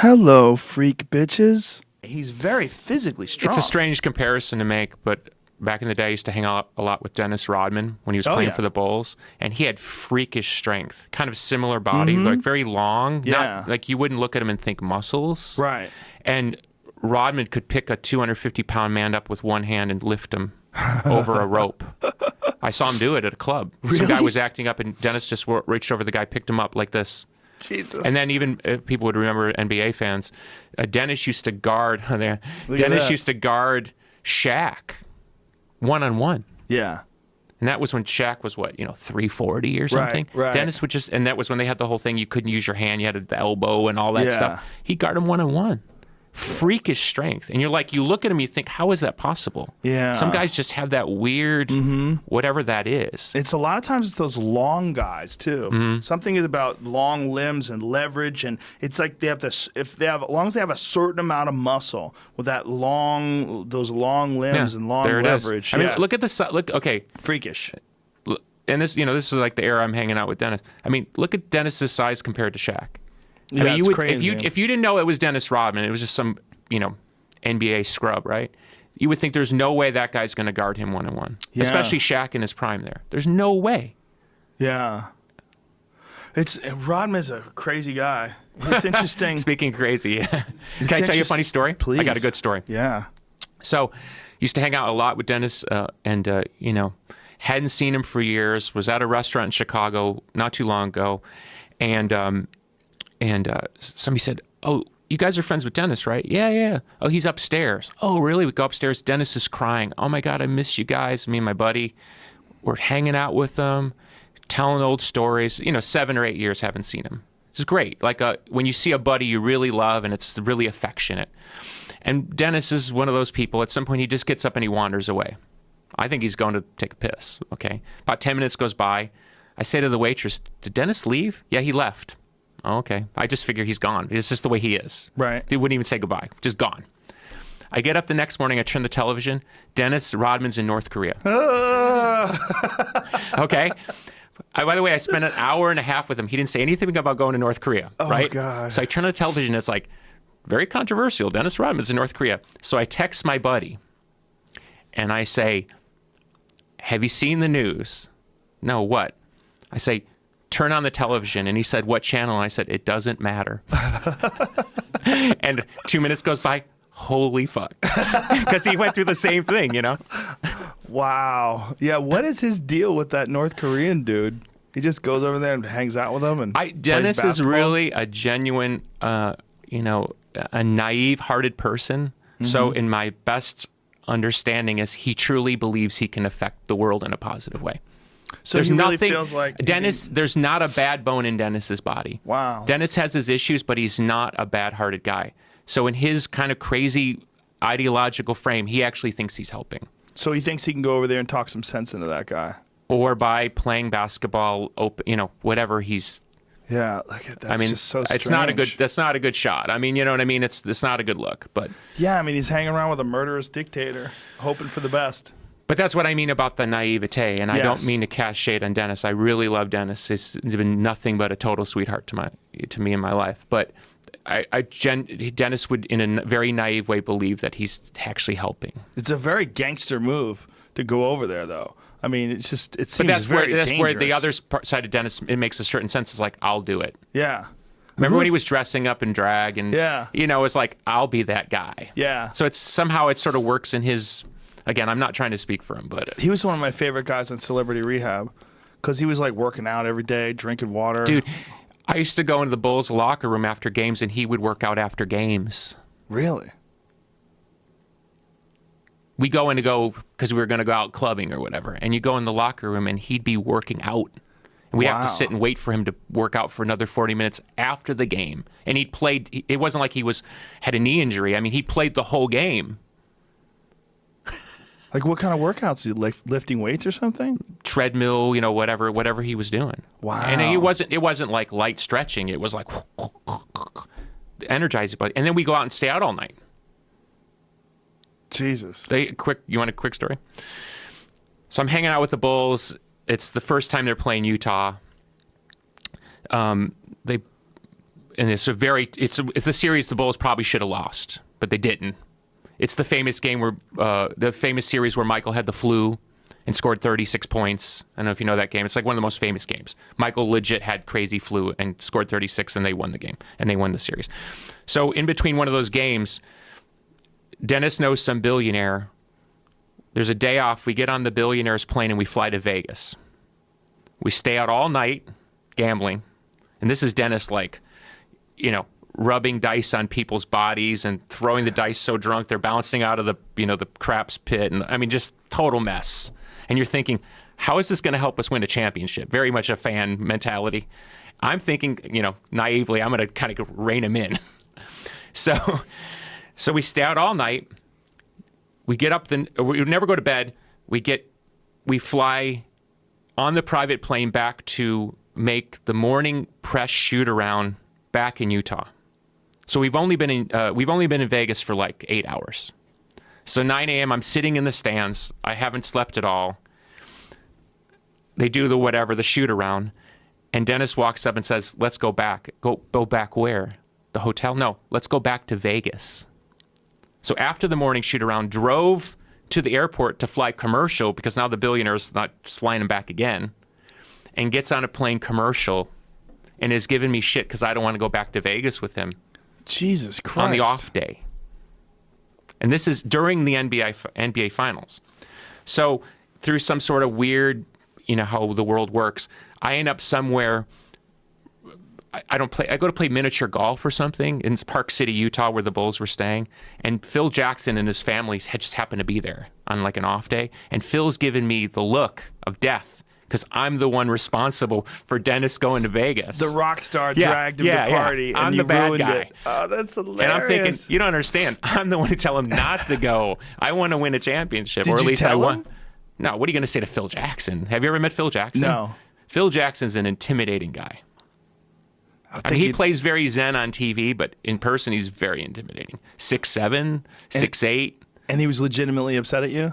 Hello, freak bitches. He's very physically strong. It's a strange comparison to make, but back in the day, I used to hang out a lot with Dennis Rodman when he was playing for the Bulls, and he had freakish strength, kind of similar body, like very long. Yeah. Not, like you wouldn't look at him and think muscles. Right. And Rodman could pick a 250-pound man up with one hand and lift him over a rope. I saw him do it at a club. Really? Some guy was acting up, and Dennis just reached over the guy, picked him up like this. Jesus. And then even people would remember NBA fans. Dennis used to guard. Dennis used to guard Shaq one-on-one. Yeah. And that was when Shaq was, what, 340 or something? Right. Dennis would just, and that was when they had the whole thing, you couldn't use your hand, you had the elbow and all that stuff. He'd guard him one-on-one. Freakish strength. And you're like, you look at him, you think, how is that possible? Yeah. Some guys just have that weird, whatever that is. It's a lot of times it's those long guys too. Something is about long limbs and leverage, and it's like they have this. If they have, as long as they have a certain amount of muscle with that those long limbs and long leverage. I mean, look at the look. Okay, freakish. And this, this is like the era I'm hanging out with Dennis. I mean, look at Dennis's size compared to Shaq. I mean, crazy. if you didn't know it was Dennis Rodman, it was just some NBA scrub, right? You would think there's no way that guy's going to guard him one-on-one, especially Shaq in his prime there. There's no way. Yeah. Rodman's a crazy guy. It's interesting. Speaking crazy, can I tell you a funny story? Please. I got a good story. Yeah. So, used to hang out a lot with Dennis, and hadn't seen him for years. Was at a restaurant in Chicago not too long ago, and somebody said, "Oh, you guys are friends with Dennis, right?" Yeah. Oh, he's upstairs. Oh, really? We go upstairs. Dennis is crying. Oh my God, I miss you guys. Me and my buddy, we're hanging out with them, telling old stories. 7 or 8 years haven't seen him. It's great. Like when you see a buddy you really love and it's really affectionate. And Dennis is one of those people. At some point, he just gets up and he wanders away. I think he's going to take a piss. Okay. About 10 minutes goes by. I say to the waitress, "Did Dennis leave?" "Yeah, he left." "Oh, okay. I just figure he's gone. It's just the way he is." Right. He wouldn't even say goodbye. Just gone. I get up the next morning. I turn the television. Dennis Rodman's in North Korea. Okay. By the way, I spent an hour and a half with him. He didn't say anything about going to North Korea. Right? Oh, God. So I turn on the television. It's like, very controversial. Dennis Rodman's in North Korea. So I text my buddy. And I say, "Have you seen the news?" "No, what?" I say, "Turn on the television." And he said, "What channel?" And I said, "It doesn't matter." And 2 minutes goes by. Holy fuck. Because he went through the same thing, Wow. Yeah, what is his deal with that North Korean dude? He just goes over there and hangs out with them and Dennis plays is really a genuine, a naive-hearted person. So in my best understanding is he truly believes he can affect the world in a positive way. So There's he really nothing, feels like Dennis, there's not a bad bone in Dennis's body. Wow. Dennis has his issues, but he's not a bad-hearted guy. So in his kind of crazy ideological frame, he actually thinks he's helping. So he thinks he can go over there and talk some sense into that guy. Or by playing basketball, whatever he's. Yeah, that's just so strange. That's not a good shot. I mean, you know what I mean? It's not a good look. But yeah, I mean, he's hanging around with a murderous dictator, hoping for the best. But that's what I mean about the naivete, and I don't mean to cast shade on Dennis. I really love Dennis. He's been nothing but a total sweetheart to me in my life. But Dennis would, in a very naive way, believe that he's actually helping. It's a very gangster move to go over there, though. I mean, it seems that's very dangerous. That's where the other side of Dennis, it makes a certain sense. It's like, I'll do it. Yeah. Remember when he was dressing up in drag and, it's like, I'll be that guy. Yeah. So it sort of works in his, again, I'm not trying to speak for him, but. He was one of my favorite guys in Celebrity Rehab because he was like working out every day, drinking water. Dude, I used to go into the Bulls locker room after games and he would work out after games. Really? We go because we were going to go out clubbing or whatever. And you go in the locker room and he'd be working out. And we'd have to sit and wait for him to work out for another 40 minutes after the game. And he'd played, it wasn't like he had a knee injury. I mean, he played the whole game. Like what kind of workouts? Like lifting weights or something? Treadmill, whatever he was doing. Wow. And it wasn't like light stretching. It was like energizing. And then we go out and stay out all night. Jesus. You want a quick story? So I'm hanging out with the Bulls. It's the first time they're playing Utah. and it's a series the Bulls probably should have lost, but they didn't. It's the famous game where the famous series where Michael had the flu and scored 36 points. I don't know if you know that game. It's like one of the most famous games. Michael legit had crazy flu and scored 36, and they won the game, and they won the series. So in between one of those games, Dennis knows some billionaire. There's a day off. We get on the billionaire's plane, and we fly to Vegas. We stay out all night gambling. And this is Dennis, like, rubbing dice on people's bodies and throwing the dice so drunk they're bouncing out of the, the craps pit. And I mean, just total mess. And you're thinking, how is this going to help us win a championship? Very much a fan mentality. I'm thinking, naively, I'm going to kind of rein him in. So we stay out all night. We get up, we never go to bed. We fly on the private plane back to make the morning press shoot around back in Utah. So we've only been in Vegas for like 8 hours. So 9 a.m. I'm sitting in the stands. I haven't slept at all. They do the shoot around, and Dennis walks up and says, "Let's go back." Go back where? The hotel? No, let's go back to Vegas. So after the morning shoot around, drove to the airport to fly commercial because now the billionaire's not flying him back again, and gets on a plane commercial and is giving me shit because I don't want to go back to Vegas with him. Jesus Christ. On the off day. And this is during the NBA Finals. So through some sort of weird, how the world works, I end up somewhere. I go to play miniature golf or something in Park City, Utah, where the Bulls were staying. And Phil Jackson and his family had just happened to be there on like an off day. And Phil's given me the look of death because I'm the one responsible for Dennis going to Vegas. The rock star dragged him to party, and I'm you the bad ruined guy. it. Oh, that's hilarious. And I'm thinking, you don't understand. I'm the one to tell him not to go. I want to win a championship, Did or at you least tell I want. him? No, what are you going to say to Phil Jackson? Have you ever met Phil Jackson? No. Phil Jackson's an intimidating guy. I mean, he plays very zen on TV, but in person, he's very intimidating. 6'7", 6'8". And he was legitimately upset at you?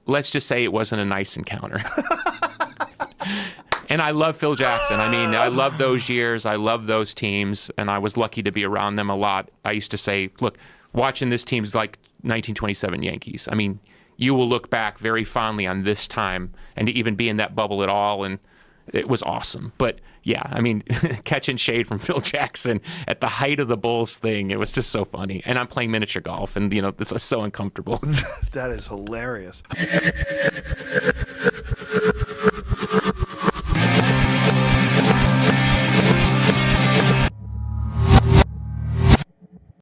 Let's just say it wasn't a nice encounter. And I love Phil Jackson. I mean, I love those years. I love those teams, and I was lucky to be around them a lot. I used to say, look, watching this team's like 1927 Yankees. I mean, you will look back very fondly on this time and to even be in that bubble at all, and it was awesome. But yeah, I mean, catching shade from Phil Jackson at the height of the Bulls thing, it was just so funny. And I'm playing miniature golf, and this is so uncomfortable. That is hilarious.